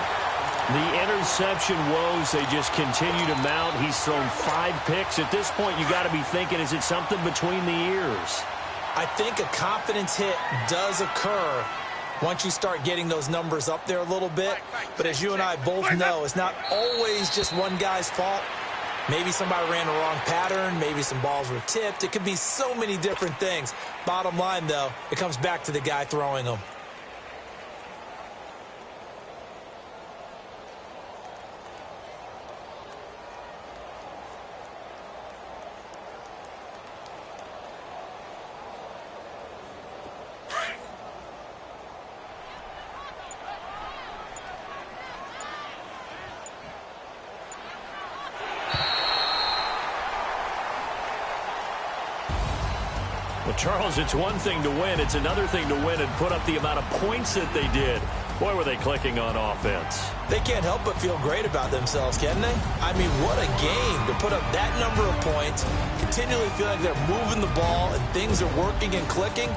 The interception woes, they just continue to mount. He's thrown 5 picks. At this point, you got to be thinking, is it something between the ears? I think a confidence hit does occur once you start getting those numbers up there a little bit. But as you and I both know, it's not always just one guy's fault. Maybe somebody ran the wrong pattern. Maybe some balls were tipped. It could be so many different things. Bottom line, though, it comes back to the guy throwing them. Well, Charles, it's one thing to win. It's another thing to win and put up the amount of points that they did. Boy, were they clicking on offense. They can't help but feel great about themselves, can they? I mean, what a game to put up that number of points, continually feel like they're moving the ball and things are working and clicking.